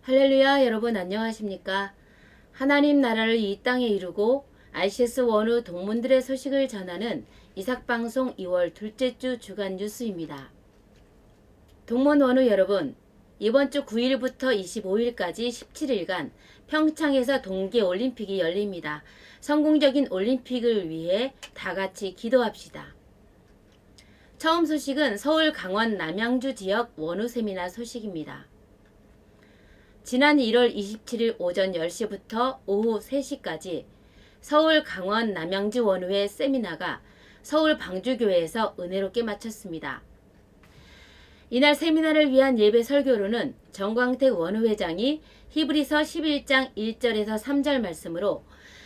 할렐루야, 여러분 안녕하십니까? 하나님 나라를 이 땅에 이루고 ICS 원우 동문들의 소식을 전하는 이삭방송 2월 둘째 주 주간 뉴스입니다. 동문 원우 여러분, 이번 주 9일부터 25일까지 17일간 평창에서 동계올림픽이 열립니다. 성공적인 올림픽을 위해 다 같이 기도합시다. 처음 소식은 서울 강원 남양주 지역 원우 세미나 소식입니다. 지난 1월 27일 오전 10시부터 오후 3시까지 서울 강원 남양주 원우회 세미나가 서울 방주교회에서 은혜롭게 마쳤습니다. 이날 세미나를 위한 예배 설교로는 정광택 원우회장이 히브리서 11장 1절에서 3절 말씀으로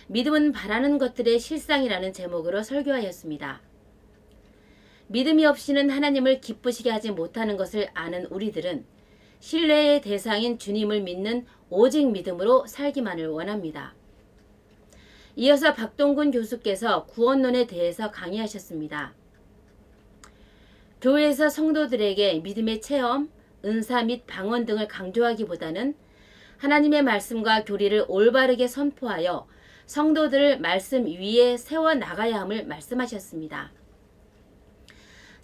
믿음은 바라는 것들의 실상이라는 제목으로 설교하였습니다. 믿음이 없이는 하나님을 기쁘시게 하지 못하는 것을 아는 우리들은 신뢰의 대상인 주님을 믿는 오직 믿음으로 살기만을 원합니다. 이어서 박동근 교수께서 구원론에 대해서 강의하셨습니다. 교회에서 성도들에게 믿음의 체험, 은사 및 방언 등을 강조하기보다는 하나님의 말씀과 교리를 올바르게 선포하여 성도들을 말씀 위에 세워나가야 함을 말씀하셨습니다.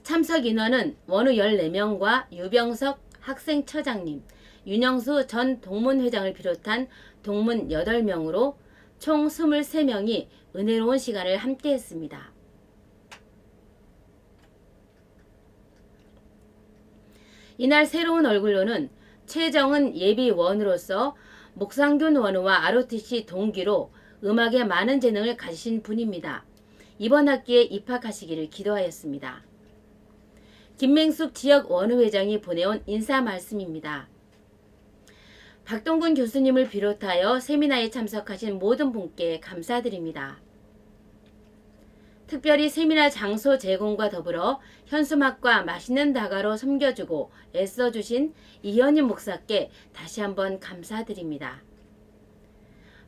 참석 인원은 원우 14명과 유병석 학생처장님, 윤영수 전 동문회장을 비롯한 동문 8명으로 총 23명이 은혜로운 시간을 함께 했습니다. 이날 새로운 얼굴로는 최정은 예비원으로서 목상균 원우와 ROTC 동기로 음악에 많은 재능을 가지신 분입니다. 이번 학기에 입학하시기를 기도하였습니다. 김맹숙 지역 원우회장이 보내온 인사 말씀입니다. 박동근 교수님을 비롯하여 세미나에 참석하신 모든 분께 감사드립니다. 특별히 세미나 장소 제공과 더불어 현수막과 맛있는 다가로 섬겨주고 애써주신 이현임 목사께 다시 한번 감사드립니다.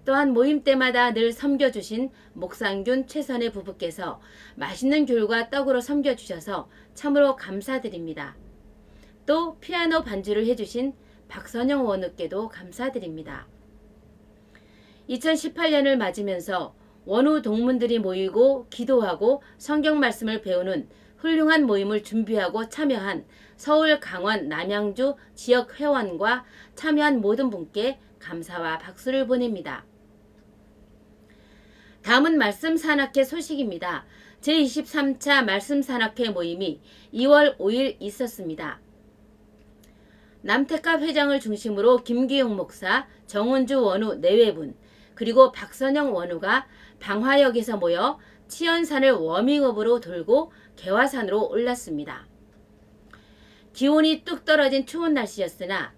또한 모임 때마다 늘 섬겨주신 목상균 최선의 부부께서 맛있는 귤과 떡으로 섬겨주셔서 참으로 감사드립니다. 또 피아노 반주를 해주신 박선영 원우께도 감사드립니다. 2018년을 맞으면서 원우 동문들이 모이고 기도하고 성경 말씀을 배우는 훌륭한 모임을 준비하고 참여한 서울 강원 남양주 지역 회원과 참여한 모든 분께 감사와 박수를 보냅니다. 다음은 말씀 산악회 소식입니다. 제23차 말씀 산악회 모임이 2월 5일 있었습니다. 남태갑 회장을 중심으로 김기용 목사, 정은주 원우 내외분, 그리고 박선영 원우가 방화역에서 모여 치연산을 워밍업으로 돌고 개화산으로 올랐습니다. 기온이 뚝 떨어진 추운 날씨였으나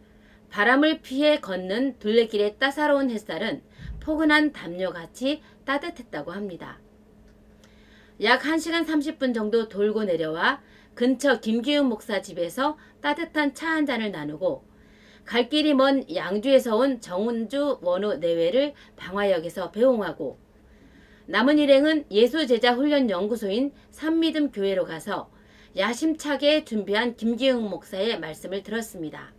바람을 피해 걷는 둘레길의 따사로운 햇살은 포근한 담요같이 따뜻했다고 합니다. 약 1시간 30분 정도 돌고 내려와 근처 김기훈 목사 집에서 따뜻한 차 한 잔을 나누고 갈 길이 먼 양주에서 온 정은주 원우 내외를 방화역에서 배웅하고 남은 일행은 예수제자훈련연구소인 산미듬교회로 가서 야심차게 준비한 김기훈 목사의 말씀을 들었습니다.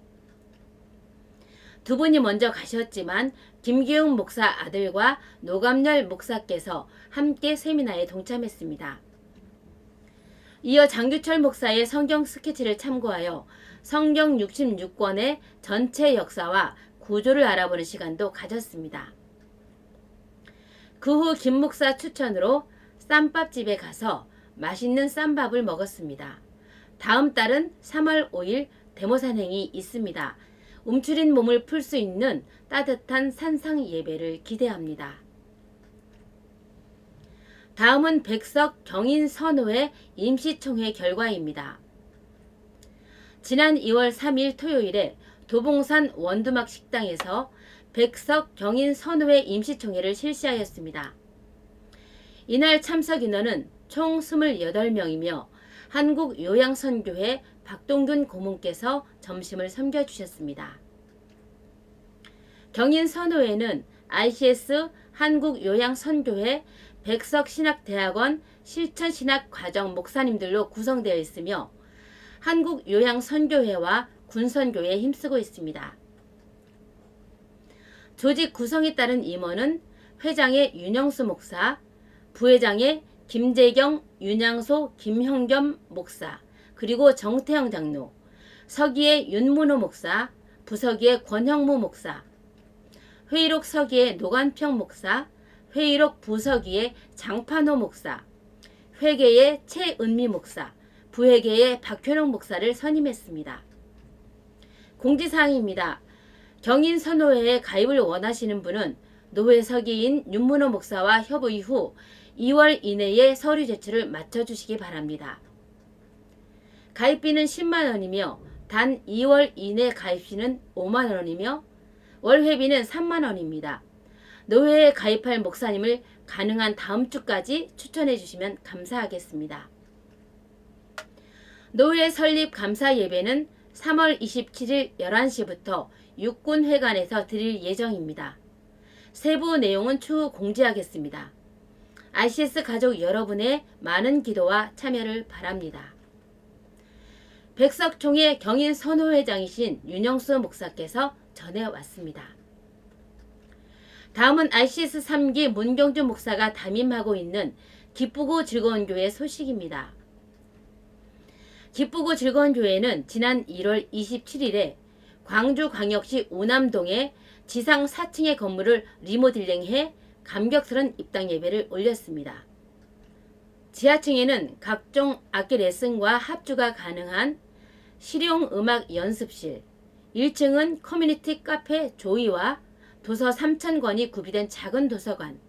두 분이 먼저 가셨지만 김기웅 목사 아들과 노감열 목사께서 함께 세미나에 동참했습니다. 이어 장규철 목사의 성경 스케치를 참고하여 성경 66권의 전체 역사와 구조를 알아보는 시간도 가졌습니다. 그 후 김 목사 추천으로 쌈밥집에 가서 맛있는 쌈밥을 먹었습니다. 다음 달은 3월 5일 대모산행이 있습니다. 움츠린 몸을 풀 수 있는 따뜻한 산상 예배를 기대합니다. 다음은 백석 경인 선호회 임시총회 결과입니다. 지난 2월 3일 토요일에 도봉산 원두막 식당에서 백석 경인 선호회 임시총회를 실시하였습니다. 이날 참석 인원은 총 28명이며 한국요양선교회 박동균 고문께서 점심을 섬겨주셨습니다. 경인선호회는 ICS 한국요양선교회 백석신학대학원 실천신학과정 목사님들로 구성되어 있으며 한국요양선교회와 군선교회에 힘쓰고 있습니다. 조직 구성에 따른 임원은 회장의 윤영수 목사, 부회장의 김재경, 윤양소, 김형겸 목사, 그리고 정태영 장로, 서기의 윤문호 목사, 부서기의 권형무 목사, 회의록 서기의 노관평 목사, 회의록 부서기의 장판호 목사, 회계의 최은미 목사, 부회계의 박현웅 목사를 선임했습니다. 공지사항입니다. 경인선호회에 가입을 원하시는 분은 노회 서기인 윤문호 목사와 협의 후 2월 이내에 서류 제출을 마쳐주시기 바랍니다. 가입비는 10만원이며 단 2월 이내 가입시는 5만원이며 월회비는 3만원입니다. 노회에 가입할 목사님을 가능한 다음 주까지 추천해 주시면 감사하겠습니다. 노회 설립 감사 예배는 3월 27일 11시부터 육군회관에서 드릴 예정입니다. 세부 내용은 추후 공지하겠습니다. ICS 가족 여러분의 많은 기도와 참여를 바랍니다. 백석총회 경인선호회장이신 윤영수 목사께서 전해왔습니다. 다음은 ICS 3기 문경주 목사가 담임하고 있는 기쁘고 즐거운 교회 소식입니다. 기쁘고 즐거운 교회는 지난 1월 27일에 광주광역시 오남동에 지상 4층의 건물을 리모델링해 감격스런 입당 예배를 올렸습니다. 지하층에는 각종 악기 레슨과 합주가 가능한 실용 음악 연습실, 1층은 커뮤니티 카페 조이와 도서 3,000권이 구비된 작은 도서관,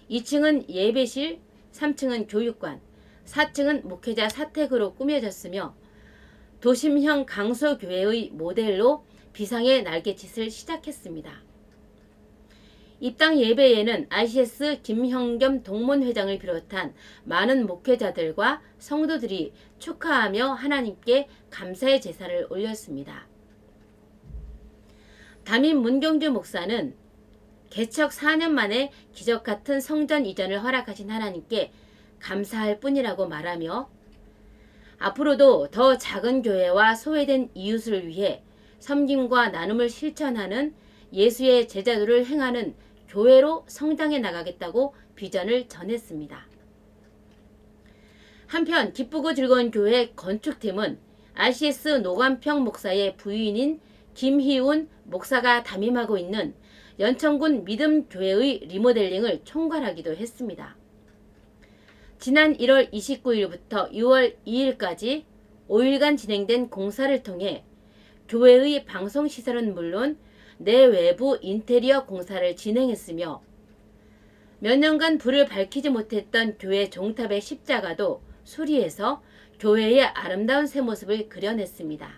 2층은 예배실, 3층은 교육관, 4층은 목회자 사택으로 꾸며졌으며 도심형 강소교회의 모델로 비상의 날갯짓을 시작했습니다. 입당 예배에는 ICS 김형겸 동문회장을 비롯한 많은 목회자들과 성도들이 축하하며 하나님께 감사의 제사를 올렸습니다. 담임 문경주 목사는 개척 4년 만에 기적같은 성전 이전을 허락하신 하나님께 감사할 뿐이라고 말하며 앞으로도 더 작은 교회와 소외된 이웃을 위해 섬김과 나눔을 실천하는 예수의 제자도를 행하는 교회로 성장해 나가겠다고 비전을 전했습니다. 한편 기쁘고 즐거운 교회 건축팀은 ICS 노관평 목사의 부인인 김희운 목사가 담임하고 있는 연천군 믿음교회의 리모델링을 총괄하기도 했습니다. 지난 1월 29일부터 6월 2일까지 5일간 진행된 공사를 통해 교회의 방송시설은 물론 내외부 인테리어 공사를 진행했으며 몇 년간 불을 밝히지 못했던 교회 종탑의 십자가도 수리해서 교회의 아름다운 새 모습을 그려냈습니다.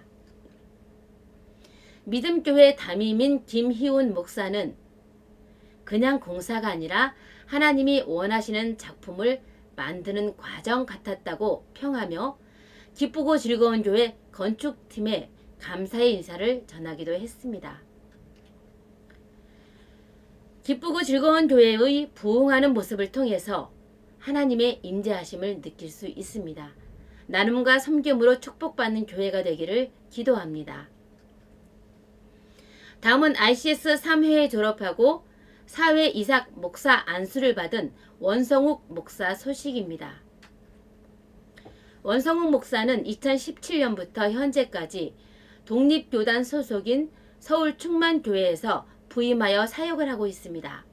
믿음교회 담임인 김희운 목사는 그냥 공사가 아니라 하나님이 원하시는 작품을 만드는 과정 같았다고 평하며 기쁘고 즐거운 교회 건축팀에 감사의 인사를 전하기도 했습니다. 기쁘고 즐거운 교회의 부흥하는 모습을 통해서 하나님의 임재하심을 느낄 수 있습니다. 나눔과 섬김으로 축복받는 교회가 되기를 기도합니다. 다음은 ICS 3회에 졸업하고 4회 이삭 목사 안수를 받은 원성욱 목사 소식입니다. 원성욱 목사는 2017년부터 현재까지 독립교단 소속인 서울 충만교회에서 부임하여 사역을 하고 있습니다.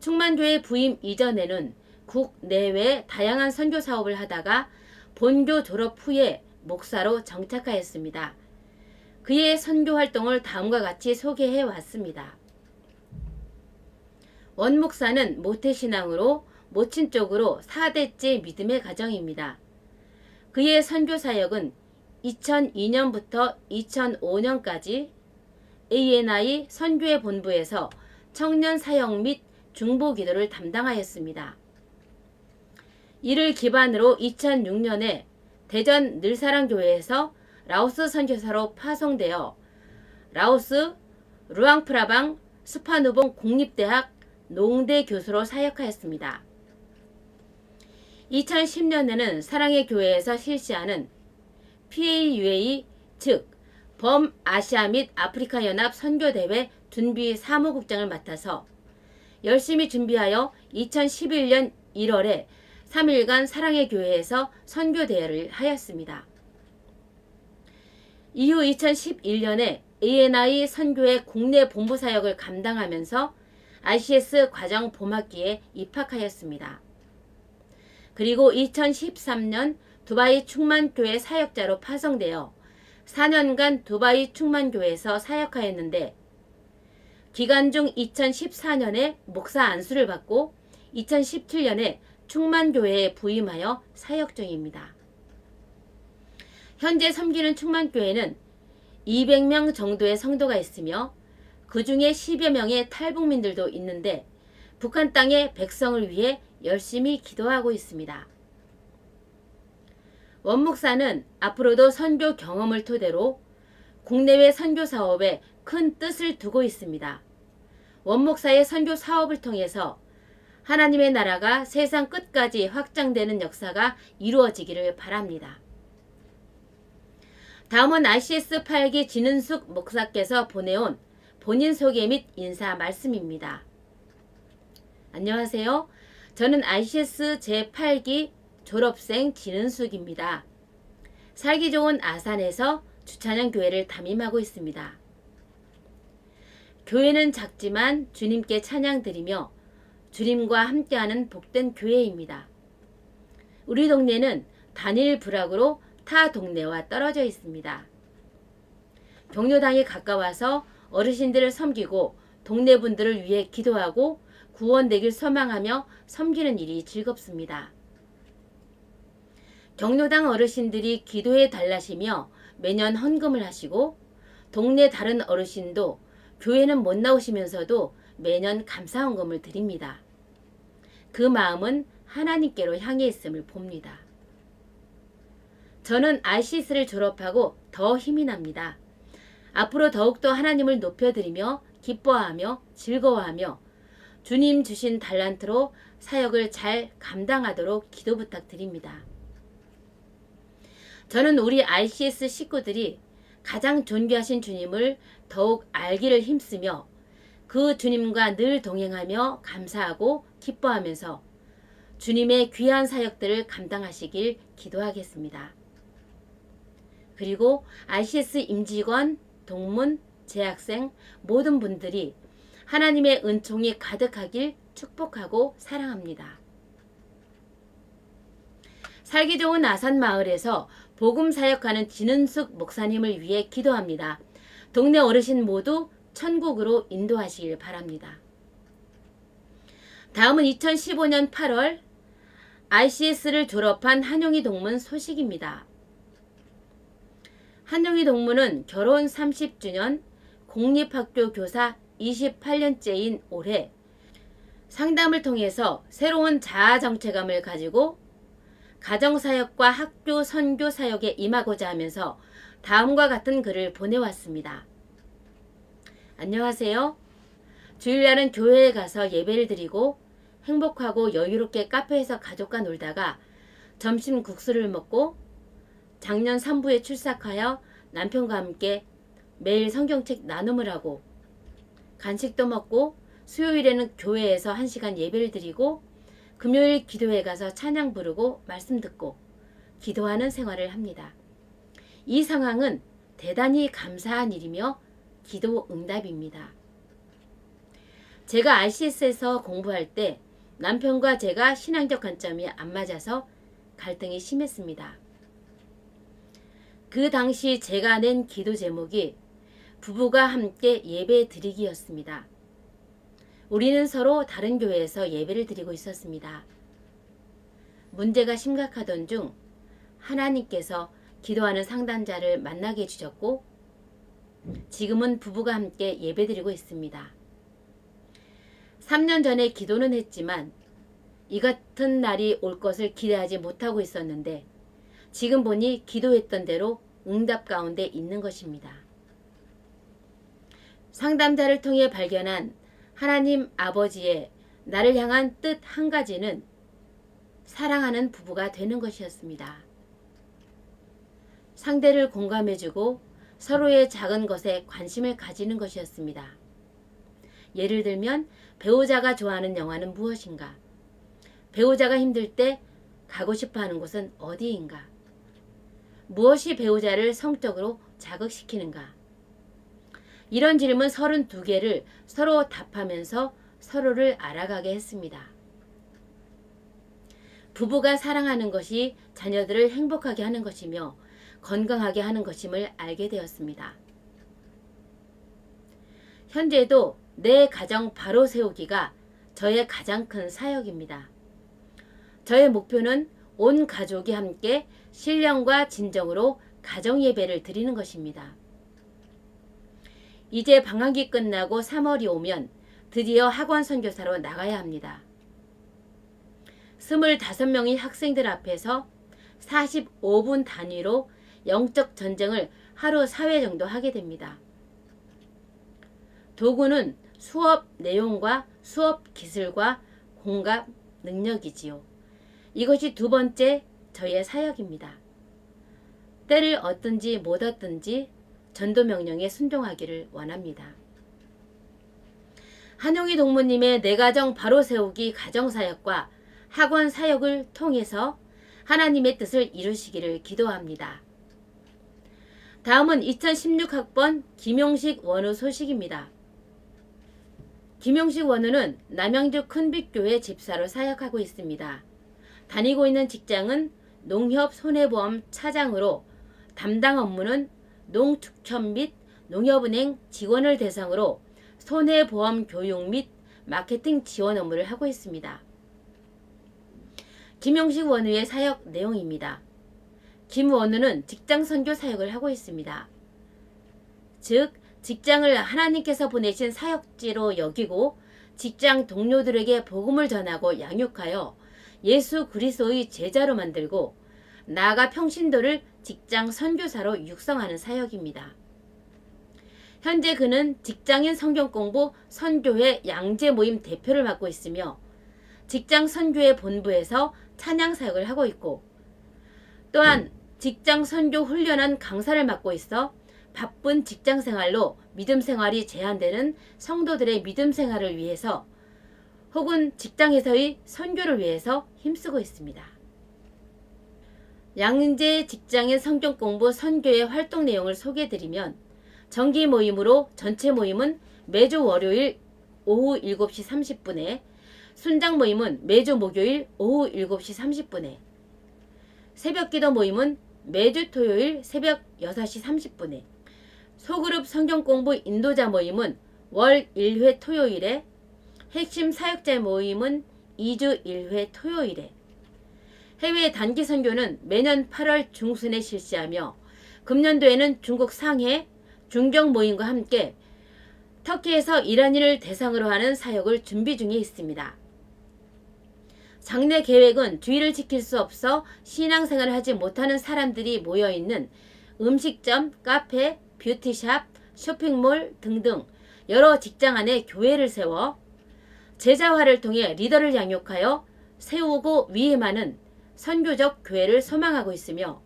충만교회 부임 이전에는 국내외 다양한 선교 사업을 하다가 본교 졸업 후에 목사로 정착하였습니다. 그의 선교 활동을 다음과 같이 소개해 왔습니다. 원 목사는 모태신앙으로 모친 쪽으로 4대째 믿음의 가정입니다. 그의 선교 사역은 2002년부터 2005년까지 ANI 선교회 본부에서 청년 사역 및 중보 기도를 담당하였습니다. 이를 기반으로 2006년에 대전 늘사랑교회에서 라오스 선교사로 파송되어 라오스 루앙프라방 스파누봉 국립대학 농대 교수로 사역하였습니다. 2010년에는 사랑의 교회에서 실시하는 PAUA 즉 범아시아 및 아프리카 연합 선교대회 준비 사무국장을 맡아서 열심히 준비하여 2011년 1월에 3일간 사랑의 교회에서 선교 대회를 하였습니다. 이후 2011년에 ANI 선교의 국내 본부 사역을 감당하면서 ICS 과정 봄학기에 입학하였습니다. 그리고 2013년 두바이 충만교회 사역자로 파송되어 4년간 두바이 충만교회에서 사역하였는데 기간 중 2014년에 목사 안수를 받고 2017년에 충만교회에 부임하여 사역 중입니다. 현재 섬기는 충만교회는 200명 정도의 성도가 있으며 그 중에 10여 명의 탈북민들도 있는데 북한 땅의 백성을 위해 열심히 기도하고 있습니다. 원 목사는 앞으로도 선교 경험을 토대로 국내외 선교 사업에 큰 뜻을 두고 있습니다. 원 목사의 선교 사업을 통해서 하나님의 나라가 세상 끝까지 확장되는 역사가 이루어지기를 바랍니다. 다음은 ICS 8기 진은숙 목사께서 보내온 본인 소개 및 인사 말씀입니다. 안녕하세요. 저는 ICS 제8기 졸업생 진은숙입니다. 살기 좋은 아산에서 주찬양 교회를 담임하고 있습니다. 교회는 작지만 주님께 찬양 드리며 주님과 함께하는 복된 교회입니다. 우리 동네는 단일 부락으로 타 동네와 떨어져 있습니다. 경로당이 가까워서 어르신들을 섬기고 동네 분들을 위해 기도하고 구원되길 소망하며 섬기는 일이 즐겁습니다. 경로당 어르신들이 기도에 달라시며 매년 헌금을 하시고 동네 다른 어르신도 교회는 못 나오시면서도 매년 감사 헌금을 드립니다. 그 마음은 하나님께로 향해 있음을 봅니다. 저는 ICS를 졸업하고 더 힘이 납니다. 앞으로 더욱더 하나님을 높여드리며 기뻐하며 즐거워하며 주님 주신 달란트로 사역을 잘 감당하도록 기도 부탁드립니다. 저는 우리 ICS 식구들이 가장 존귀하신 주님을 더욱 알기를 힘쓰며 그 주님과 늘 동행하며 감사하고 기뻐하면서 주님의 귀한 사역들을 감당하시길 기도하겠습니다. 그리고 ICS 임직원, 동문, 재학생 모든 분들이 하나님의 은총이 가득하길 축복하고 사랑합니다. 살기 좋은 아산마을에서 복음 사역하는 진은숙 목사님을 위해 기도합니다. 동네 어르신 모두 천국으로 인도하시길 바랍니다. 다음은 2015년 8월 ICS를 졸업한 한용희 동문 소식입니다. 한용희 동문은 결혼 30주년, 공립학교 교사 28년째인 올해 상담을 통해서 새로운 자아 정체감을 가지고 가정사역과 학교 선교 사역에 임하고자 하면서 다음과 같은 글을 보내왔습니다. 안녕하세요. 주일날은 교회에 가서 예배를 드리고 행복하고 여유롭게 카페에서 가족과 놀다가 점심 국수를 먹고 작년 3부에 출석하여 남편과 함께 매일 성경책 나눔을 하고 간식도 먹고 수요일에는 교회에서 1시간 예배를 드리고 금요일 기도회 가서 찬양 부르고 말씀 듣고 기도하는 생활을 합니다. 이 상황은 대단히 감사한 일이며 기도 응답입니다. 제가 RCS에서 공부할 때 남편과 제가 신앙적 관점이 안 맞아서 갈등이 심했습니다. 그 당시 제가 낸 기도 제목이 부부가 함께 예배 드리기였습니다. 우리는 서로 다른 교회에서 예배를 드리고 있었습니다. 문제가 심각하던 중 하나님께서 기도하는 상담자를 만나게 해주셨고 지금은 부부가 함께 예배 드리고 있습니다. 3년 전에 기도는 했지만 이 같은 날이 올 것을 기대하지 못하고 있었는데 지금 보니 기도했던 대로 응답 가운데 있는 것입니다. 상담자를 통해 발견한 하나님 아버지의 나를 향한 뜻 한 가지는 사랑하는 부부가 되는 것이었습니다. 상대를 공감해주고 서로의 작은 것에 관심을 가지는 것이었습니다. 예를 들면 배우자가 좋아하는 영화는 무엇인가? 배우자가 힘들 때 가고 싶어 하는 곳은 어디인가? 무엇이 배우자를 성적으로 자극시키는가? 이런 질문 32개를 서로 답하면서 서로를 알아가게 했습니다. 부부가 사랑하는 것이 자녀들을 행복하게 하는 것이며 건강하게 하는 것임을 알게 되었습니다. 현재도 내 가정 바로 세우기가 저의 가장 큰 사역입니다. 저의 목표는 온 가족이 함께 신령과 진정으로 가정 예배를 드리는 것입니다. 이제 방학이 끝나고 3월이 오면 드디어 학원 선교사로 나가야 합니다. 25명의 학생들 앞에서 45분 단위로 영적 전쟁을 하루 4회 정도 하게 됩니다. 도구는 수업 내용과 수업 기술과 공감 능력이지요. 이것이 두 번째 저의 사역입니다. 때를 얻든지 못 얻든지 전도 명령에 순종하기를 원합니다. 한용희 동무님의 내 가정 바로 세우기 가정사역과 학원 사역을 통해서 하나님의 뜻을 이루시기를 기도합니다. 다음은 2016학번 김용식 원우 소식입니다. 김용식 원우는 남양주 큰빛교회 집사로 사역하고 있습니다. 다니고 있는 직장은 농협 손해보험 차장으로 담당 업무는 농축촌 및 농협은행 직원을 대상으로 손해보험 교육 및 마케팅 지원 업무를 하고 있습니다. 김용식 원우의 사역 내용입니다. 김 원우는 직장 선교 사역을 하고 있습니다. 즉 직장을 하나님께서 보내신 사역지로 여기고 직장 동료들에게 복음을 전하고 양육하여 예수 그리스도의 제자로 만들고 나아가 평신도를 직장 선교사로 육성하는 사역입니다. 현재 그는 직장인 성경공부 선교회 양재 모임 대표를 맡고 있으며 직장 선교회 본부에서 찬양 사역을 하고 있고 또한 직장 선교 훈련한 강사를 맡고 있어 바쁜 직장 생활로 믿음 생활이 제한되는 성도들의 믿음 생활을 위해서 혹은 직장에서의 선교를 위해서 힘쓰고 있습니다. 양재 직장인 성경공부 선교의 활동 내용을 소개해드리면 정기 모임으로 전체 모임은 매주 월요일 오후 7시 30분에 순장 모임은 매주 목요일 오후 7시 30분에 새벽기도 모임은 매주 토요일 새벽 6시 30분에 소그룹 성경공부 인도자 모임은 월 1회 토요일에 핵심 사역자 모임은 2주 1회 토요일에 해외 단기 선교는 매년 8월 중순에 실시하며 금년도에는 중국 상해 중경 모임과 함께 터키에서 이란인을 대상으로 하는 사역을 준비 중에 있습니다. 장래 계획은 주의를 지킬 수 없어 신앙생활을 하지 못하는 사람들이 모여있는 음식점, 카페, 뷰티샵, 쇼핑몰 등등 여러 직장 안에 교회를 세워 제자화를 통해 리더를 양육하여 세우고 위임하는 선교적 교회를 소망하고 있으며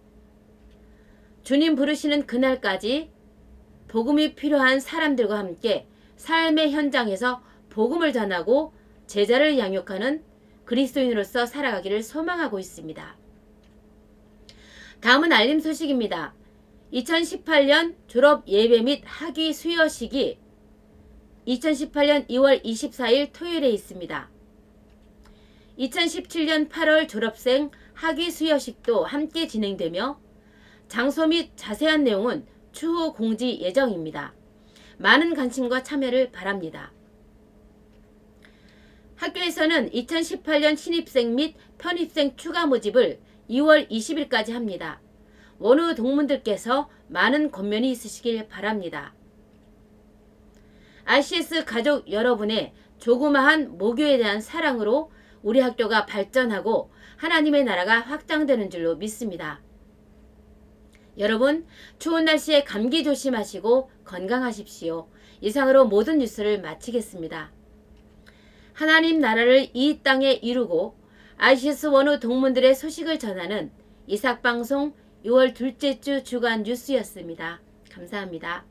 주님 부르시는 그날까지 복음이 필요한 사람들과 함께 삶의 현장에서 복음을 전하고 제자를 양육하는 그리스도인으로서 살아가기를 소망하고 있습니다. 다음은 알림 소식입니다. 2018년 졸업 예배 및 학위 수여식이 2018년 2월 24일 토요일에 있습니다. 2017년 8월 졸업생 학위 수여식도 함께 진행되며 장소 및 자세한 내용은 추후 공지 예정입니다. 많은 관심과 참여를 바랍니다. 학교에서는 2018년 신입생 및 편입생 추가 모집을 2월 20일까지 합니다. 원우 동문들께서 많은 권면이 있으시길 바랍니다. RCS 가족 여러분의 조그마한 모교에 대한 사랑으로 우리 학교가 발전하고 하나님의 나라가 확장되는 줄로 믿습니다. 여러분, 추운 날씨에 감기 조심하시고 건강하십시오. 이상으로 모든 뉴스를 마치겠습니다. 하나님 나라를 이 땅에 이루고 RCS 원우 동문들의 소식을 전하는 이삭방송 6월 둘째 주 주간 뉴스였습니다. 감사합니다.